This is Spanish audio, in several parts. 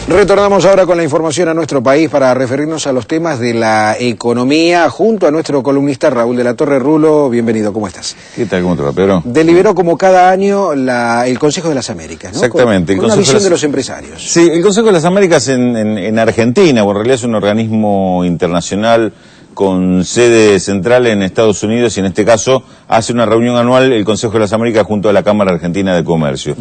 Retornamos ahora con la información a nuestro país para referirnos a los temas de la economía junto a nuestro columnista Raúl de la Torre. Rulo, bienvenido, ¿cómo estás? ¿Qué tal? ¿Cómo te va, Pedro? Deliberó como cada año el Consejo de las Américas, ¿no? Exactamente. Con una visión de los empresarios. Sí, el Consejo de las Américas en Argentina, o en realidad es un organismo internacional con sede central en Estados Unidos y en este caso hace una reunión anual el Consejo de las Américas junto a la Cámara Argentina de Comercio.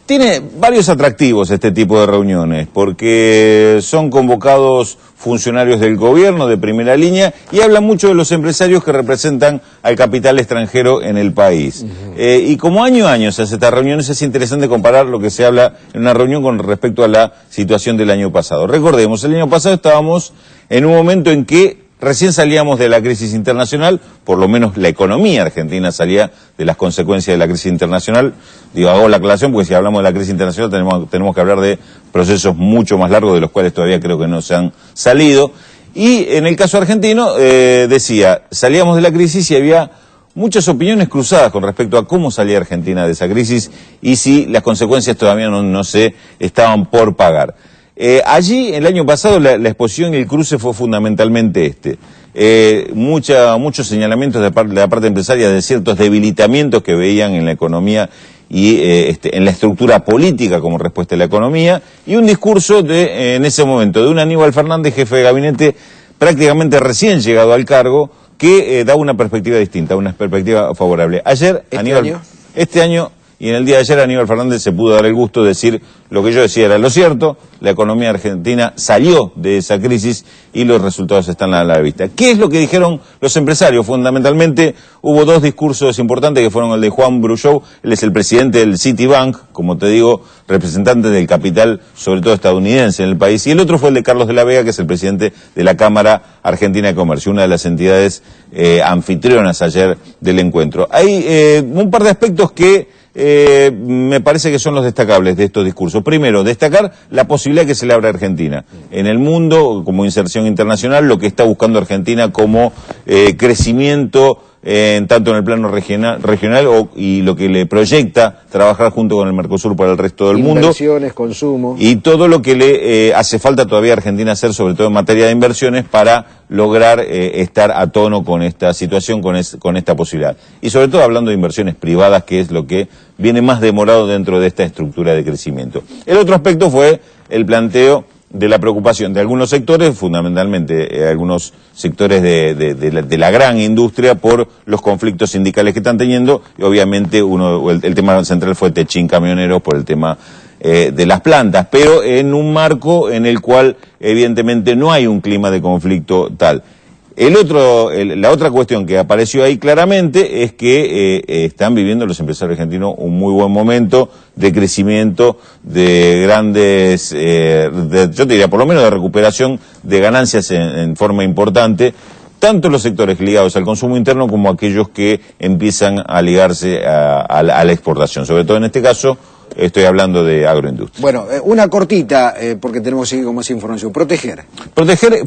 Tiene varios atractivos este tipo de reuniones, porque son convocados funcionarios del gobierno de primera línea y hablan mucho de los empresarios que representan al capital extranjero en el país. Y como año a año se hace estas reuniones, es interesante comparar lo que se habla en una reunión con respecto a la situación del año pasado. Recordemos, el año pasado estábamos en un momento en que recién salíamos de la crisis internacional, por lo menos la economía argentina salía de las consecuencias de la crisis internacional. Digo, hago la aclaración porque si hablamos de la crisis internacional tenemos que hablar de procesos mucho más largos de los cuales todavía creo que no se han salido. Y en el caso argentino, decía, salíamos de la crisis y había muchas opiniones cruzadas con respecto a cómo salía Argentina de esa crisis y si las consecuencias todavía no se estaban por pagar. Allí, el año pasado, la exposición y el cruce fue fundamentalmente muchos señalamientos de la parte empresaria de ciertos debilitamientos que veían en la economía y en la estructura política como respuesta a la economía, y un discurso en ese momento, de un Aníbal Fernández, jefe de gabinete, prácticamente recién llegado al cargo, que daba una perspectiva distinta, una perspectiva favorable. Este año y en el día de ayer Aníbal Fernández se pudo dar el gusto de decir lo que yo decía era lo cierto, la economía argentina salió de esa crisis y los resultados están a la vista. ¿Qué es lo que dijeron los empresarios? Fundamentalmente hubo dos discursos importantes que fueron el de Juan Brujow, él es el presidente del Citibank, como te digo, representante del capital, sobre todo estadounidense en el país, y el otro fue el de Carlos de la Vega, que es el presidente de la Cámara Argentina de Comercio, una de las entidades anfitrionas ayer del encuentro. Hay un par de aspectos que me parece que son los destacables de estos discursos. Primero, destacar la posibilidad que se le abre a Argentina en el mundo como inserción internacional, lo que está buscando Argentina como crecimiento tanto en el plano regional y lo que le proyecta trabajar junto con el Mercosur para el resto del mundo. Inversiones, consumo. Y todo lo que le hace falta todavía a Argentina hacer, sobre todo en materia de inversiones, para lograr estar a tono con esta situación, con esta posibilidad. Y sobre todo hablando de inversiones privadas, que es lo que viene más demorado dentro de esta estructura de crecimiento. El otro aspecto fue el planteo de la preocupación de algunos sectores, fundamentalmente algunos sectores de la gran industria, por los conflictos sindicales que están teniendo, y obviamente el tema central fue Techín Camioneros por el tema de las plantas, pero en un marco en el cual evidentemente no hay un clima de conflicto tal. La otra cuestión que apareció ahí claramente es que están viviendo los empresarios argentinos un muy buen momento de crecimiento, de grandes, yo te diría por lo menos de recuperación de ganancias en forma importante, tanto los sectores ligados al consumo interno como aquellos que empiezan a ligarse a la exportación, sobre todo en este caso. Estoy hablando de agroindustria. Bueno, una cortita, porque tenemos que seguir con más información. Proteger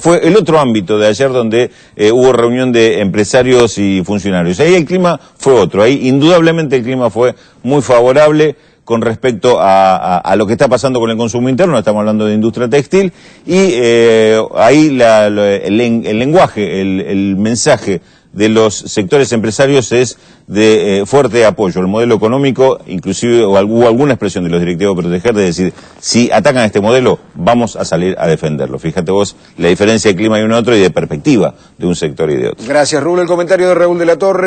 fue el otro ámbito de ayer donde hubo reunión de empresarios y funcionarios. Ahí el clima fue otro. Ahí indudablemente el clima fue muy favorable con respecto a lo que está pasando con el consumo interno. Estamos hablando de industria textil. Y ahí el lenguaje, el mensaje de los sectores empresarios es de fuerte apoyo. El modelo económico, inclusive hubo alguna expresión de los directivos de Proteger de decir, si atacan a este modelo, vamos a salir a defenderlo. Fíjate vos la diferencia de clima de uno a otro y de perspectiva de un sector y de otro. Gracias, Rulo. El comentario de Raúl de la Torre.